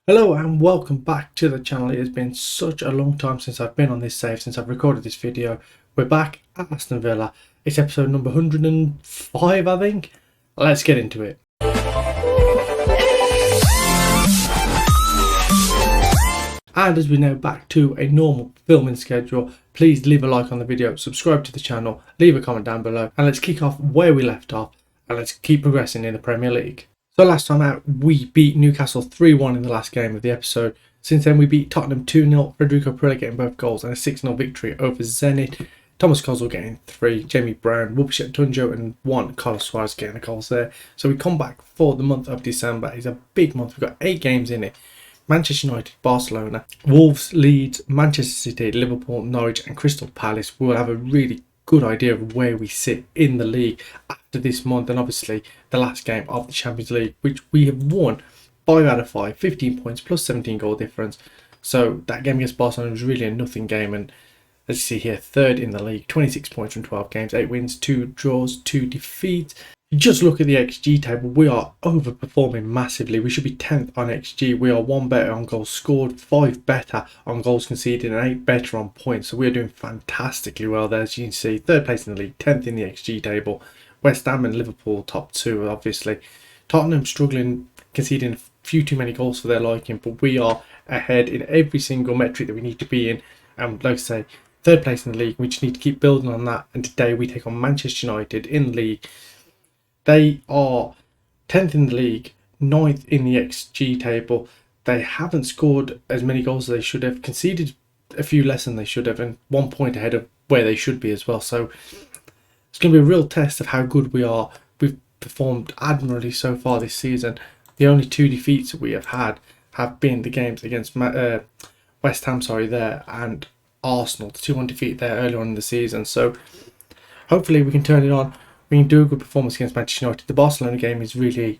Hello and welcome back to the channel. It has been such a long time since I've been on this save, since I've recorded this video. We're back at Aston Villa. It's episode number 105, I think. Let's get into it. And as we now back to a normal filming schedule, please leave a like on the video, subscribe to the channel, leave a comment down below, and let's kick off where we left off and let's keep progressing in the Premier League. So last time out, we beat Newcastle 3-1 in the last game of the episode. Since then, we beat Tottenham 2-0, Federico Pereira getting both goals, and a 6-0 victory over Zenit. Thomas Kozul getting 3, Jamie Brown, Wubshet Tunjo and 1, Carlos Suarez getting the goals there. So we come back for the month of December. It's a big month. We've got 8 games in it. Manchester United, Barcelona, Wolves, Leeds, Manchester City, Liverpool, Norwich and Crystal Palace. We will have a really good idea of where we sit in the league after this month, and obviously the last game of the Champions League, which we have won 5 out of 5, 15 points plus 17 goal difference. So that game against Barcelona was really a nothing game, and as you see here, third in the league, 26 points from 12 games, 8 wins, 2 draws, 2 defeats. Just look at the XG table. We are overperforming massively. We should be 10th on XG. We are 1 better on goals scored, 5 better on goals conceded, and 8 better on points. So we are doing fantastically well there. As you can see, 3rd place in the league, 10th in the XG table. West Ham and Liverpool top 2, obviously. Tottenham struggling, conceding a few too many goals for their liking, but we are ahead in every single metric that we need to be in. And like I say, 3rd place in the league. We just need to keep building on that. And today we take on Manchester United in the league. They are 10th in the league, 9th in the XG table. They haven't scored as many goals as they should have, conceded a few less than they should have, and 1 point ahead of where they should be as well. So it's going to be a real test of how good we are. We've performed admirably so far this season. The only 2 defeats that we have had have been the games against West Ham, there, and Arsenal. The 2-1 defeat there earlier on in the season. So hopefully we can turn it on. We can do a good performance against Manchester United. The Barcelona game is really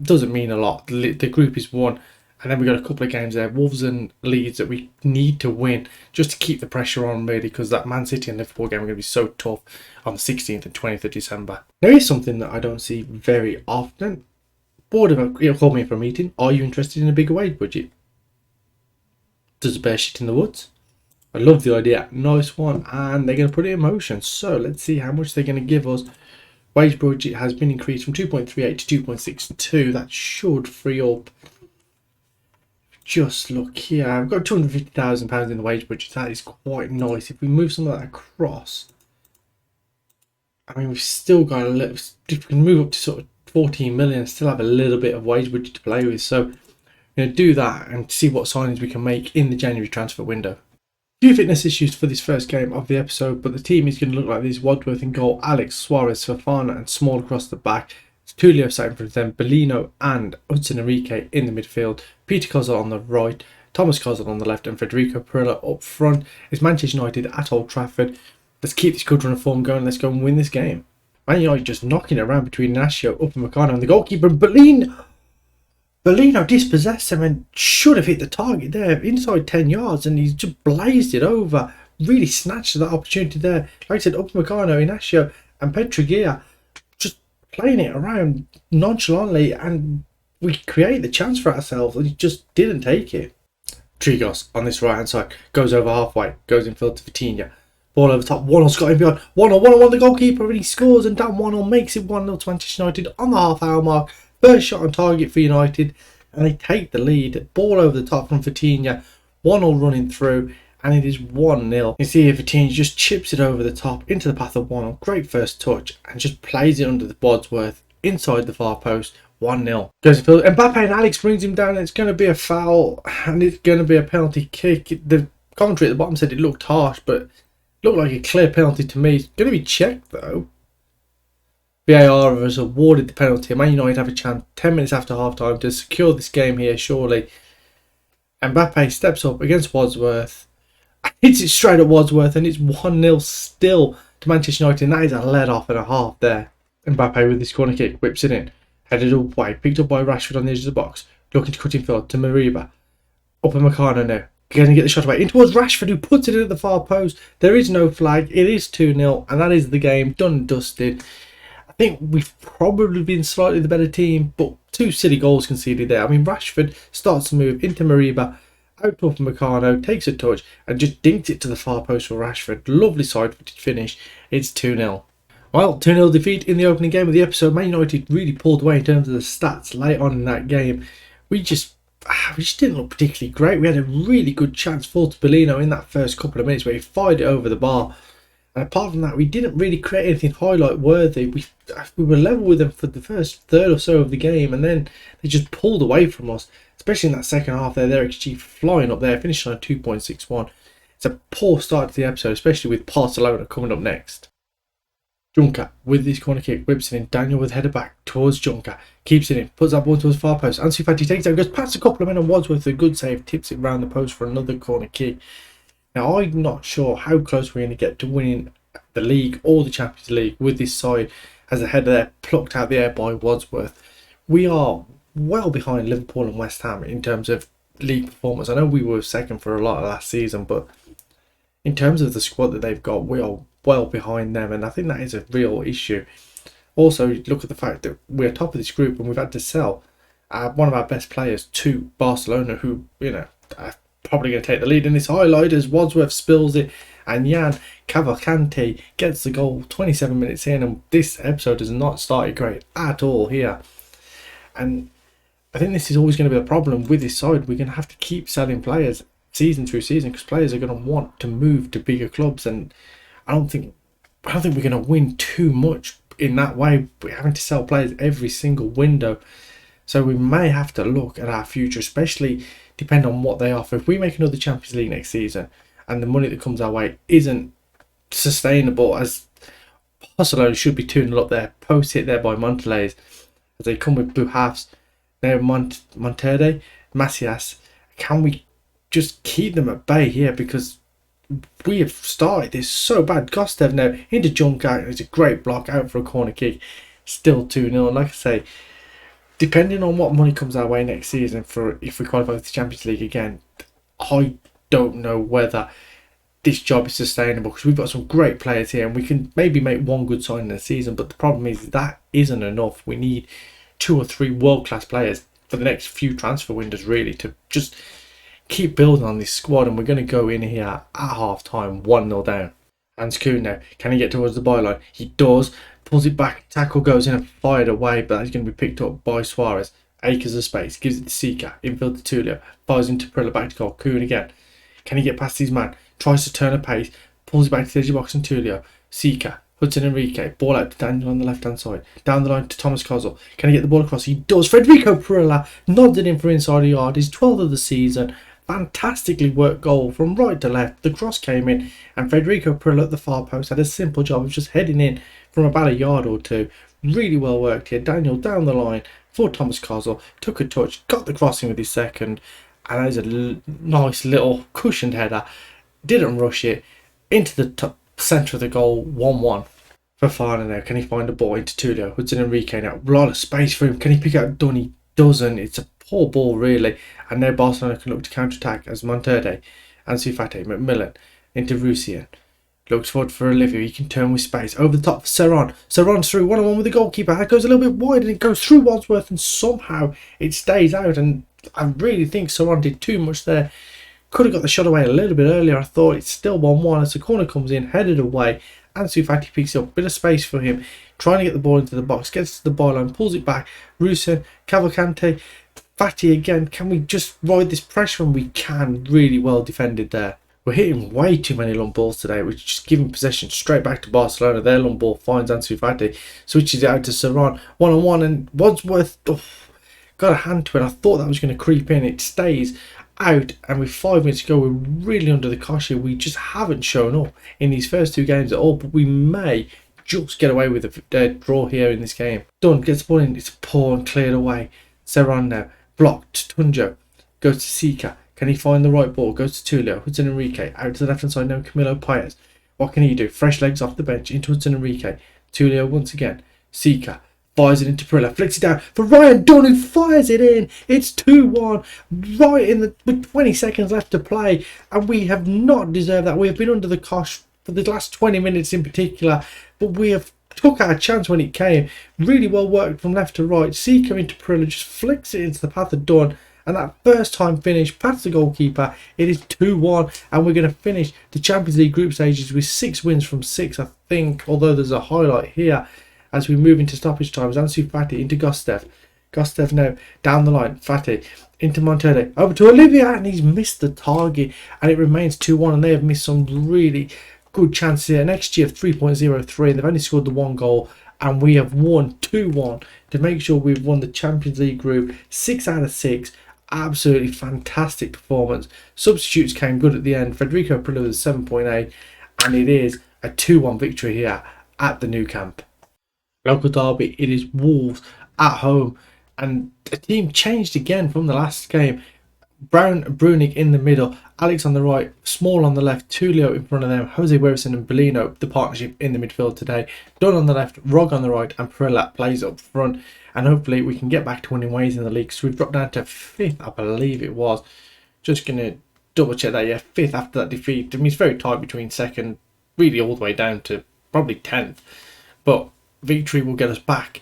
doesn't mean a lot. The group is won, and then we've got a couple of games there, Wolves and Leeds, that we need to win just to keep the pressure on, really, because that Man City and Liverpool game are going to be so tough on the 16th and 20th of December. There is something that I don't see very often. Board of it, called me for a meeting. Are you interested in a bigger wage budget? Does a bear shit in the woods? I love the idea. Nice one. And they're going to put it in motion. So let's see how much they're going to give us. Wage budget has been increased from 2.38 to 2.62. That should free up. Just look here. I've got £250,000 in the wage budget. That is quite nice. If we move some of that across, I mean, we've still got a little. If we can move up to sort of 14 million, still have a little bit of wage budget to play with. So we're going to do that and see what signings we can make in the January transfer window. Few fitness issues for this first game of the episode, but the team is going to look like this: Wadsworth in goal, Alex, Suarez, Fofana and Small across the back. Tulio sat in front of them, Bellino and Hudson Enrique in the midfield, Peter Kozul on the right, Thomas Kozul on the left and Federico Pereira up front. It's Manchester United at Old Trafford. Let's keep this good run of form going. Let's go and win this game. Man United just knocking it around between Ignacio, Upamecano and the goalkeeper, Bellino dispossessed him and should have hit the target there inside 10 yards, and he's just blazed it over. Really snatched that opportunity there. Like I said, Upamecano, Ignacio and Petraglia just playing it around nonchalantly, and we create the chance for ourselves and he just didn't take it. Trigos on this right hand side goes over halfway, goes in field to Vitinha. Ball over top, 1-0 got him behind. 1-0 the goalkeeper, and he scores, and that 1-0 makes it 1-0 to Manchester United on the half hour mark. First shot on target for United, and they take the lead. Ball over the top from Vitinha, 1-0 running through, and it is 1-0. You see here Vitinha just chips it over the top into the path of 1-0. Great first touch, and just plays it under the Wadsworth inside the far post. 1-0. Goes to field, and Mbappe and Alex brings him down, and it's going to be a foul, and it's going to be a penalty kick. The commentary at the bottom said it looked harsh, but it looked like a clear penalty to me. It's going to be checked though. VAR has awarded the penalty. Man United have a chance 10 minutes after half time to secure this game here, surely. Mbappe steps up against Wadsworth, hits it straight at Wadsworth, and it's 1-0 still to Manchester United, and that is a let off and a half there. Mbappe with this corner kick whips it in, headed away, picked up by Rashford on the edge of the box, looking to cut in field to Mariba. Upamecano now, going to get the shot away in towards Rashford, who puts it in at the far post. There is no flag, it is 2-0, and that is the game done and dusted. think we've probably been slightly the better team, but 2 silly goals conceded there. I mean, Rashford starts to move into Mariba, out to Upamecano, takes a touch and just dinks it to the far post for Rashford. Lovely side finish. It's 2-0. Well, 2-0 defeat in the opening game of the episode. Man United really pulled away in terms of the stats late on in that game. We just didn't look particularly great. We had a really good chance for Bellino in that first couple of minutes where he fired it over the bar. And apart from that, we didn't really create anything highlight worthy. We were level with them for the first third or so of the game, and then they just pulled away from us, especially in that second half there. Their XG flying up there, finishing on 2.61. It's a poor start to the episode, especially with Barcelona coming up next. Junker with this corner kick, whips it in. Daniel with header back towards Junker, keeps it in, puts that ball towards far post. Ansu Fati takes it, goes past a couple of men and Wadsworth, a good save, tips it round the post for another corner kick. Now, I'm not sure how close we're going to get to winning the league or the Champions League with this side, as the header there plucked out the air by Wadsworth. We are well behind Liverpool and West Ham in terms of league performance. I know we were second for a lot of last season, but in terms of the squad that they've got, we are well behind them, and I think that is a real issue. Also, look at the fact that we're top of this group and we've had to sell one of our best players to Barcelona, who, you know, are probably going to take the lead in this highlight as Wadsworth spills it and Jan Cavalcante gets the goal 27 minutes in, and this episode does not start great at all here. And I think this is always going to be a problem with this side. We're going to have to keep selling players season through season because players are going to want to move to bigger clubs, and I don't think we're going to win too much in that way. We're having to sell players every single window, so we may have to look at our future, especially depending on what they offer. If we make another Champions League next season and the money that comes our way isn't sustainable, as Barcelona should be 2-0 up there, post hit there by Montelez as they come with blue halves. Now Monterde, Macias, can we just keep them at bay here, because we have started this so bad. Kostev now into Junker, it's a great block out for a corner kick, still 2-0. And like I say, depending on what money comes our way next season for if we qualify for the Champions League again, I don't know whether this job is sustainable, because we've got some great players here and we can maybe make one good sign in the season, but the problem is that isn't enough. We need 2 or 3 world-class players for the next few transfer windows really to just keep building on this squad, and we're going to go in here at half time 1-0 down. Hans Kuhn now, can he get towards the byline? He does, pulls it back, tackle goes in and fired away, but that's going to be picked up by Suarez. Acres of space, gives it to Sika, infield to Tulio, fires into Perilla, back to goal. Kuhn again, can he get past his man? Tries to turn a pace, pulls it back to the edge of box and Tulio. Sika, Hudson Enrique, ball out to Daniel on the left hand side, down the line to Thomas Kozzel. Can he get the ball across? He does. Federico Perilla nodded in for inside the yard, his 12th of the season. Fantastically worked goal from right to left. The cross came in and Federico Perilla at the far post had a simple job of just heading in from about a yard or two. Really well worked here. Daniel down the line for Thomas Kozzel, took a touch, got the crossing with his second, and that is a nice little cushioned header. Didn't rush it into the top centre of the goal. 1-1 for Fana now. Can he find the ball into Tulio? Hudson Enrique now, a lot of space for him. Can he pick out Dunn? He doesn't. It's a poor ball really, and now Barcelona can look to counter-attack as Monterde, Ansu Fati, McMillan into Rusian. Looks forward for Olivia, he can turn with space, over the top for Serron. Serron's through, 1-on-1 with the goalkeeper, that goes a little bit wide and it goes through Wadsworth and somehow it stays out, and I really think Serron did too much there. Could have got the shot away a little bit earlier. I thought it's still 1-1 as the corner comes in, headed away. Ansu Fati picks up, bit of space for him, trying to get the ball into the box, gets to the byline, pulls it back. Rusin, Cavalcante, Fati again. Can we just ride this pressure? And we can. Really well defended there. We're hitting way too many long balls today, which is just giving possession straight back to Barcelona. Their long ball finds Ansu Fati, switches it out to Serron, 1-on-1, and Wadsworth got a hand to it. I thought that was going to creep in. It stays out, and with 5 minutes to go, we're really under the cosh here. We just haven't shown up in these first 2 games at all, but we may just get away with a draw here in this game. Dunn gets the ball in, it's poor and cleared away. Serron now, blocked. Tunjo goes to Sika. Can he find the right ball? Goes to Tulio. Hudson Enrique out to the left hand side now. Camilo Paez. What can he do? Fresh legs off the bench into Hudson Enrique. Tulio once again. Sika fires it into Perilla. Flicks it down for Ryan Dunn, who fires it in. It's 2-1 right in with 20 seconds left to play, and we have not deserved that. We have been under the cosh for the last 20 minutes in particular, but we have took our chance when it came. Really well worked from left to right. Seeker into Perilla, just flicks it into the path of Dunn. And that first time finish past the goalkeeper. It is 2-1. And we're going to finish the Champions League group stages with 6 wins from 6, I think. Although there's a highlight here as we move into stoppage times. Ansu Fati into Gustev. Gustev now down the line. Fati into Montella. Over to Olivia. And he's missed the target. And it remains 2-1. And they have missed some really good chances here. Next year 3.03, and they've only scored the 1 goal, and we have won 2-1 to make sure we've won the Champions League group 6 out of 6. Absolutely fantastic performance. Substitutes came good at the end. Federico Perilla was 7.8, and it is a 2-1 victory here at the new camp. Local derby, it is Wolves at home, and the team changed again from the last game. Brown and Brunig in the middle, Alex on the right, Small on the left, Tulio in front of them, Jose Werison and Bellino, the partnership in the midfield today. Dunn on the left, Rog on the right, and Perilla plays up front. And hopefully we can get back to winning ways in the league. So we've dropped down to 5th, I believe it was. Just going to double check that. Yeah, 5th after that defeat. I mean, it's very tight between 2nd, really all the way down to probably 10th. But victory will get us back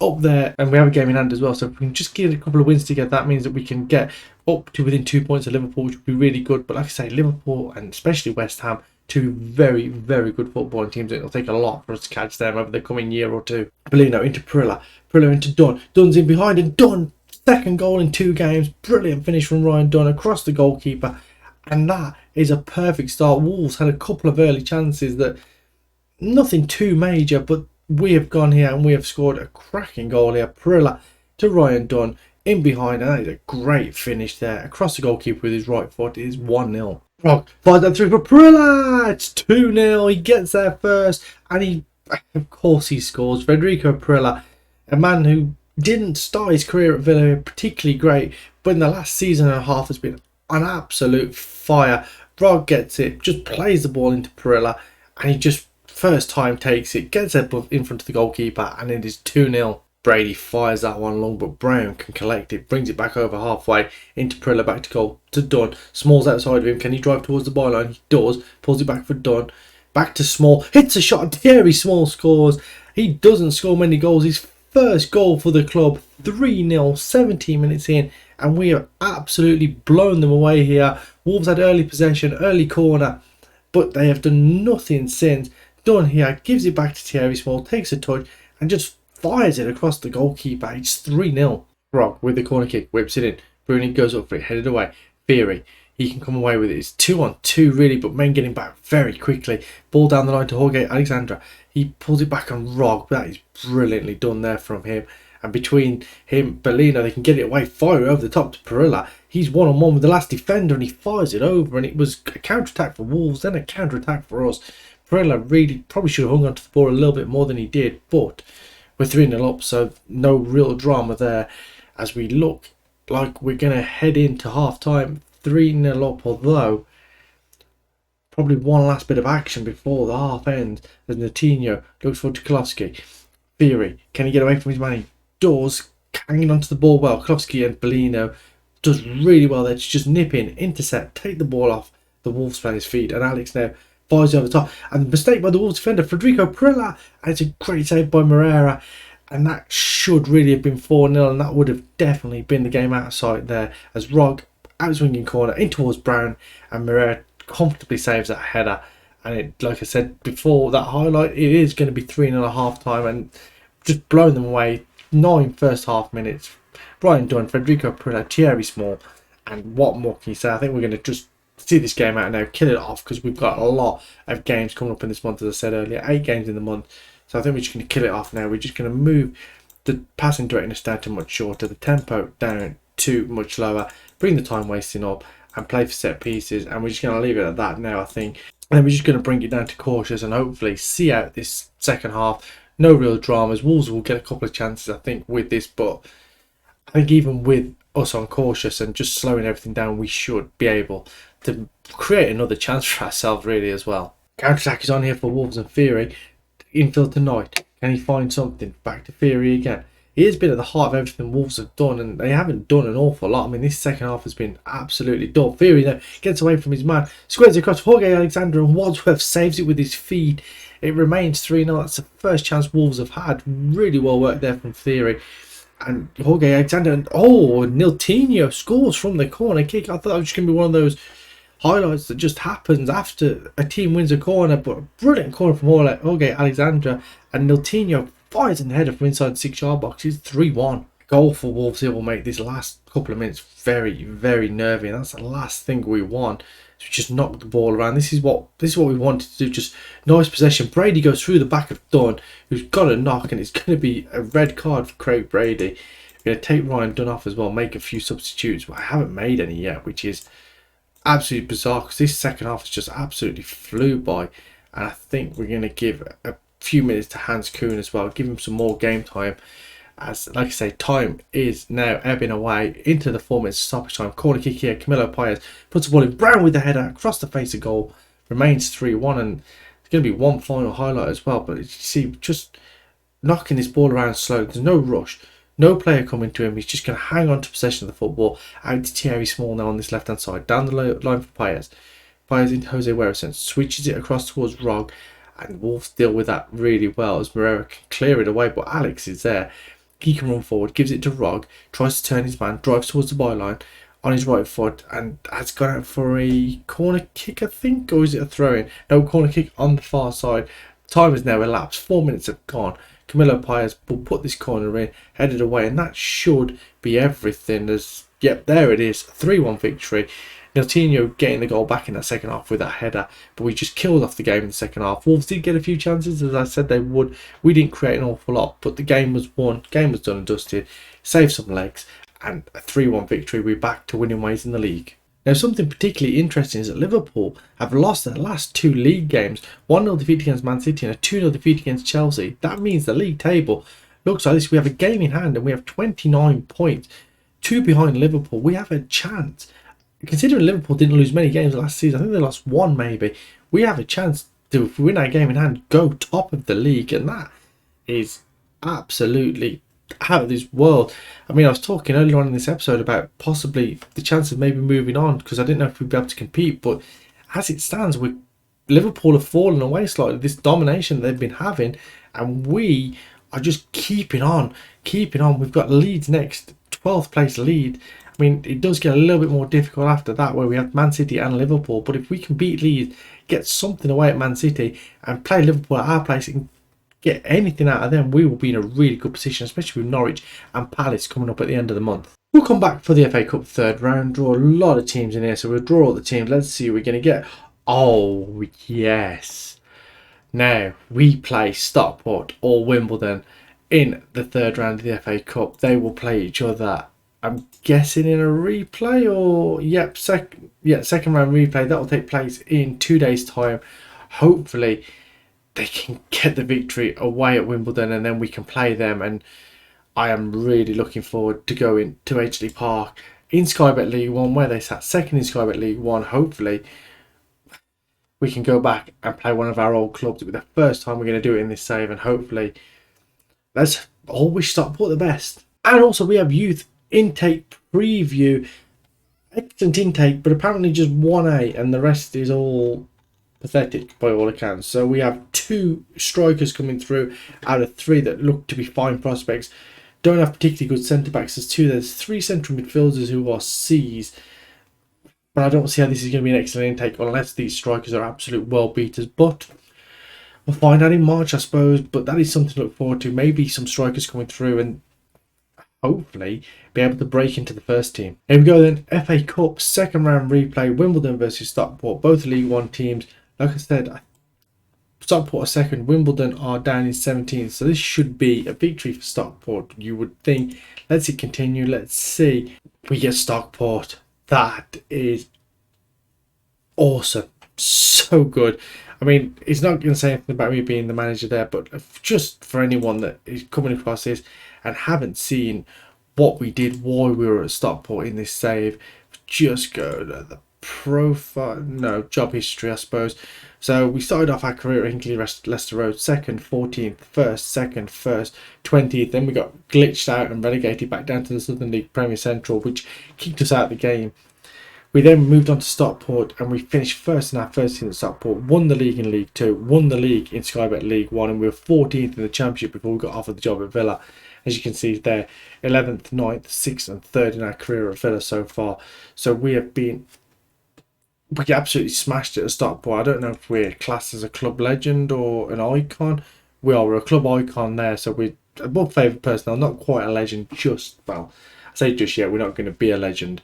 up there, and we have a game in hand as well, so if we can just get a couple of wins together, that means that we can get up to within 2 points of Liverpool, which would be really good. But like I say, Liverpool and especially West Ham, 2 very, very good footballing teams. It'll take a lot for us to catch them over the coming year or 2. Bellino into Perilla, Perilla into Dunn, Dunn's in behind, and Dunn, 2nd goal in 2 games, brilliant finish from Ryan Dunn across the goalkeeper, and that is a perfect start. Wolves had a couple of early chances that nothing too major, but we have gone here and we have scored a cracking goal here. Perilla to Ryan Dunn in behind, and that is a great finish there across the goalkeeper with his right foot. It is 1-0. Rog fires that through for Perilla. It's 2-0. He gets there first, and he, of course, he scores. Federico Perilla, a man who didn't start his career at Villa particularly great, but in the last season and a half has been an absolute fire. Rog gets it, just plays the ball into Perilla, and he just first time takes it, gets it in front of the goalkeeper, and it is 2-0. Brady fires that one long, but Brown can collect it, brings it back over halfway into Perilla, back to goal to Dunn. Small's outside of him. Can he drive towards the byline? He does. Pulls it back for Dunn. Back to Small. Hits a shot. Thierry Small scores. He doesn't score many goals. His first goal for the club. 3-0. 17 minutes in, and we have absolutely blown them away here. Wolves had early possession, early corner, but they have done nothing since. Dunn here gives it back to Thierry Small, takes a touch, and just fires it across the goalkeeper. It's 3-0. Rog with the corner kick, whips it in. Bruning goes up for it, headed away. Theory, he can come away with it. It's 2-on-2 really, but men getting back very quickly. Ball down the line to Jorge Alexandra. He pulls it back on Rog. That is brilliantly done there from him. And between him, Bellino, they can get it away, fire it over the top to Perilla. He's one-on-one with the last defender, and he fires it over. And it was a counter-attack for Wolves, then a counter-attack for us. Perilla really probably should have hung onto the ball a little bit more than he did, but we're 3-0 up, so no real drama there as we look like we're going to head into half-time 3-0 up, although probably one last bit of action before the half ends as Natinho looks for Tukulowski. Theory, can he get away from his man? He does, hanging onto the ball well. Tukulowski and Bellino does really well there to just nip in, intercept, take the ball off the Wolves player's feet, and Alex now fires over the top, and the mistake by the Wolves defender Federico Perilla, and it's a great save by Moreira, and that should really have been 4-0, and that would have definitely been the game out of sight there as Rog outswinging corner in towards Brown, and Moreira comfortably saves that header. And it, like I said before that highlight, it is going to be 3-0 at half time, and just blowing them away. 9 first half minutes. Ryan Dunn, Federico Perilla, Thierry Small, and what more can you say? I think we're going to just see this game out now, kill it off, because we've got a lot of games coming up in this month, as I said earlier, 8 games in the month. So I think we're just going to kill it off now. We're just going to move the passing directness down to much shorter, the tempo down to much lower, bring the time wasting up, and play for set pieces. And we're just going to leave it at that now, I think. And then we're just going to bring it down to cautious and hopefully see out this second half. No real dramas. Wolves will get a couple of chances, I think, with this, but I think even with us on cautious and just slowing everything down, we should be able to create another chance for ourselves really as well. Counter-attack is on here for Wolves and Theory. Infield to Knight. Can he find something? Back to Theory again. he has been at the heart of everything Wolves have done, and they haven't done an awful lot. I mean, this second half has been absolutely dull. Theory, though, gets away from his man, squares across Jorge Alexander, and Wadsworth saves it with his feet. It remains 3-0. That's the first chance Wolves have had. Really well worked there from Theory. And Jorge Alexander, and Niltinho scores from the corner kick. I thought that was just going to be one of those highlights that just happens after a team wins a corner, but a brilliant corner from Jorge Alexander, and Niltinho fires in the header from inside the 6-yard box. It's 3-1. Goal for Wolves here will make this last couple of minutes very, very nervy, and that's the last thing we want. So just knock the ball around. This is what we wanted to do. Just nice possession. Brady goes through the back of Dunn, who's got a knock, and it's going to be a red card for Craig Brady. We're going to take Ryan Dunn off as well, make a few substitutes, but I haven't made any yet, which is absolutely bizarre because this second half has just absolutely flew by, and I think we're going to give a few minutes to Hans Kuhn as well, give him some more game time, as like I say, time is now ebbing away into the 4 minutes stoppage time. Corner kick here, Camilo Paez puts the ball in, Brown with the header across the face of goal, remains 3-1, and there's going to be one final highlight as well, but you see, just knocking this ball around slowly, there's no rush. No player coming to him. He's just going to hang on to possession of the football. Out to Thierry Small now on this left-hand side. Down the line for Paez. Paez into Jose Werison. Switches it across towards Rog. And Wolves deal with that really well as Moreira can clear it away. But Alex is there. He can run forward. Gives it to Rog. Tries to turn his man. Drives towards the byline on his right foot. And has gone out for a corner kick, I think. Or is it a throw-in? No, corner kick on the far side. Time has now elapsed. 4 minutes have gone. Camilo Paez will put this corner in, headed away, and that should be everything. Yep, there it is, 3-1 victory. Niltinho getting the goal back in that second half with that header, but we just killed off the game in the second half. Wolves did get a few chances, as I said they would. We didn't create an awful lot, but the game was won, game was done and dusted, saved some legs, and a 3-1 victory. We're back to winning ways in the league. Now, something particularly interesting is that Liverpool have lost their last 2 league games. 1-0 defeat against Man City and a 2-0 defeat against Chelsea. That means the league table looks like this. We have a game in hand and we have 29 points. 2 behind Liverpool. We have a chance. Considering Liverpool didn't lose many games last season, I think they lost 1 maybe. We have a chance to, if we win our game in hand, go top of the league. And that is absolutely out of this world. I mean, I was talking earlier on in this episode about possibly the chance of maybe moving on because I didn't know if we'd be able to compete, but as it stands, Liverpool have fallen away slightly, this domination they've been having, and we are just keeping on. We've got Leeds next, 12th place lead. I mean, it does get a little bit more difficult after that, where we have Man City and Liverpool, but if we can beat Leeds, get something away at Man City and play Liverpool at our place and get anything out of them, we will be in a really good position, especially with Norwich and Palace coming up at the end of the month. We'll come back for the FA Cup third round, draw a lot of teams in here, so we'll draw all the teams. Let's see who we're going to get. Oh, yes. Now, we play Stockport or Wimbledon in the third round of the FA Cup. They will play each other, I'm guessing, in a replay, or second round replay. That will take place in 2 days' time. Hopefully they can get the victory away at Wimbledon and then we can play them, and I am really looking forward to going to Edgeley Park in Sky Bet League 1, where they sat second in Sky Bet League 1. Hopefully we can go back and play one of our old clubs. It'll be the first time we're going to do it in this save, and hopefully let's all wish Stockport the best. And also we have youth intake preview. Excellent intake, but apparently just 1A and the rest is all pathetic by all accounts. So we have 2 strikers coming through out of 3 that look to be fine prospects. Don't have particularly good centre backs. There's 3 central midfielders who are C's, but I don't see how this is going to be an excellent intake unless these strikers are absolute world beaters. But we'll find out in March, I suppose. But that is something to look forward to. Maybe some strikers coming through and hopefully be able to break into the first team. Here we go then. FA Cup second round replay. Wimbledon versus Stockport. Both League 1 teams. Like I said, Stockport are second, Wimbledon are down in 17th, so this should be a victory for Stockport, you would think. Let's see continue. Let's see. We get Stockport. That is awesome. So good. I mean, it's not going to say anything about me being the manager there, but just for anyone that is coming across this and haven't seen what we did while we were at Stockport in this save, just go to the job history, I suppose. So we started off our career at Hinkley Leicester Road, second, 14th, first, second, first, 20th. Then we got glitched out and relegated back down to the Southern League Premier Central, which kicked us out of the game. We then moved on to Stockport and we finished first in our first season at Stockport, won the league in League 2, won the league in Sky Bet League 1, and we were 14th in the Championship before we got offered the job at Villa. As you can see there, 11th, 9th, 6th and 3rd in our career at Villa so far. So we absolutely smashed it at Stockport. I don't know if we're classed as a club legend or an icon. We're a club icon there, so we're above favourite personnel, not quite a legend I say just yet, we're not going to be a legend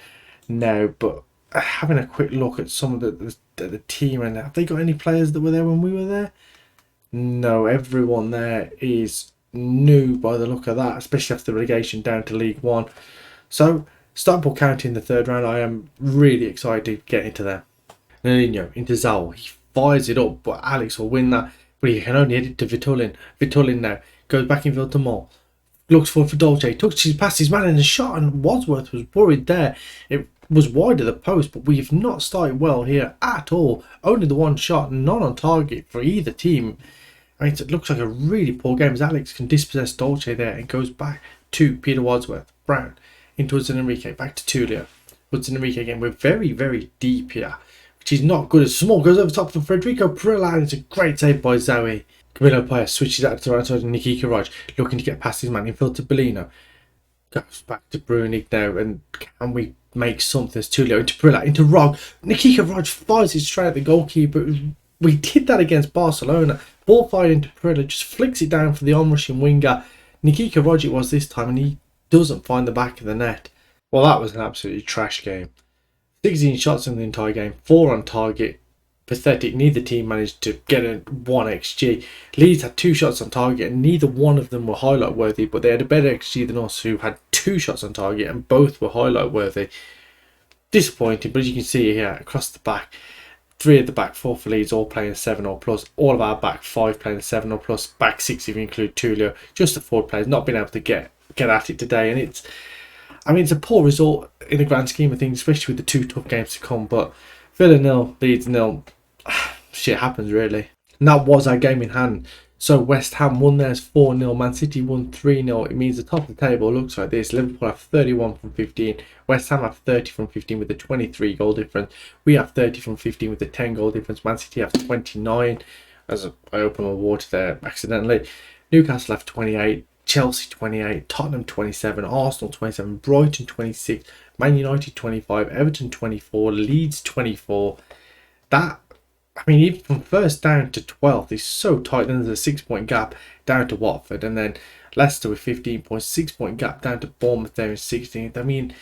now, but having a quick look at some of the team, and have they got any players that were there when we were there? No, everyone there is new by the look of that, especially after the relegation down to League 1. So Stockport County in the 3rd round, I am really excited to get into them. Nuno into Zal, he fires it up, but Alex will win that, but he can only hit it to Vitulin. Vitulin now goes back in field to Mole, looks for Dolce, touches his past his man in a shot, and Wadsworth was worried there. It was wide of the post, but we've not started well here at all. Only the one shot, none on target for either team. I mean, it looks like a really poor game as Alex can dispossess Dolce there and goes back to Peter Wadsworth. Brown into Hudson Enrique, back to Tulio. Hudson Enrique again. We're very, very deep here, which is not good. As Small goes over top for Federico Perilla, and it's a great save by Zoe. Camilo Paez switches out to the right side of Nikita Raj, looking to get past his man in field to Bellino. Goes back to Brunig now, and can we make something? As Tulio into Perilla, into Rog. Nikita Raj fires it straight at the goalkeeper. We did that against Barcelona. Ball fired into Perilla, just flicks it down for the on-rushing winger. Nikita Raj it was this time, and he doesn't find the back of the net. Well, that was an absolutely trash game. 16 shots in the entire game, 4 on target. Pathetic. Neither team managed to get a 1 XG. Leeds had 2 shots on target, and neither one of them were highlight worthy, but they had a better XG than us, who had 2 shots on target, and both were highlight worthy. Disappointing, but as you can see here across the back, 3 at the back, 4 for Leeds, all playing 7 or plus. All of our back 5 playing 7 or plus. Back 6 if you include Tulio. Just the forward players not being able to get at it today, and it's a poor result in the grand scheme of things, especially with the 2 tough games to come. But Villa 0, Leeds 0. Shit happens really. And that was our game in hand. So West Ham won theirs 4-0. Man City won 3-0. It means the top of the table looks like this. Liverpool have 31 from 15. West Ham have 30 from 15 with a 23 goal difference. We have 30 from 15 with a 10 goal difference. Man City have 29. As I open my water there accidentally. Newcastle have 28. Chelsea 28. Tottenham 27. Arsenal 27. Brighton 26. Man United 25. Everton 24. Leeds 24. Even from first down to 12th is so tight. Then there's a 6-point gap down to Watford, and then Leicester with 15 points, 6-point gap down to Bournemouth there in 16th.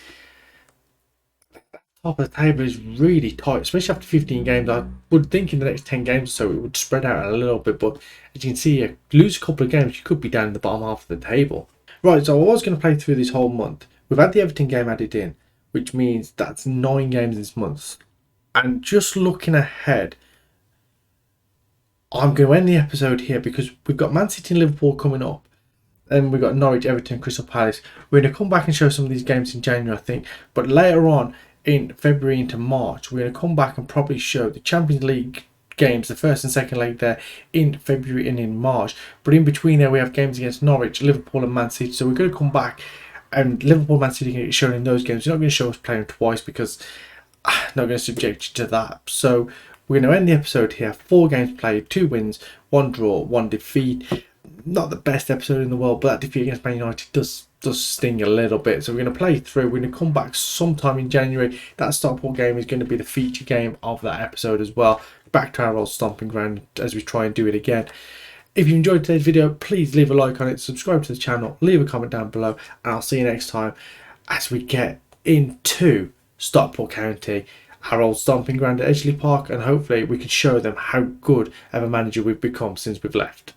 Top of the table is really tight, especially after 15 games. I would think in the next 10 games or so it would spread out a little bit, but as you can see, you lose a couple of games, you could be down in the bottom half of the table. Right, so I was going to play through this whole month. We've had the Everton game added in, which means that's 9 games this month. And just looking ahead, I'm going to end the episode here because we've got Man City and Liverpool coming up. And we've got Norwich, Everton, Crystal Palace. We're going to come back and show some of these games in January, I think. But later on in February into March, we're going to come back and probably show the Champions League games, the first and second leg there in February and in March. But in between there, we have games against Norwich, Liverpool and Man City. So we're going to come back and Liverpool, Man City get shown in those games. We're not going to show us playing twice because I'm not going to subject you to that. So we're going to end the episode here. 4 games played, 2 wins, 1 draw, 1 defeat. Not the best episode in the world, but that defeat against Man United does sting a little bit. So we're going to play through. We're going to come back sometime in January. That Stockport game is going to be the feature game of that episode as well. Back to our old stomping ground as we try and do it again. If you enjoyed today's video, please leave a like on it, subscribe to the channel, leave a comment down below, and I'll see you next time as we get into Stockport County, our old stomping ground at Edgeley Park, and hopefully we can show them how good of a manager we've become since we've left.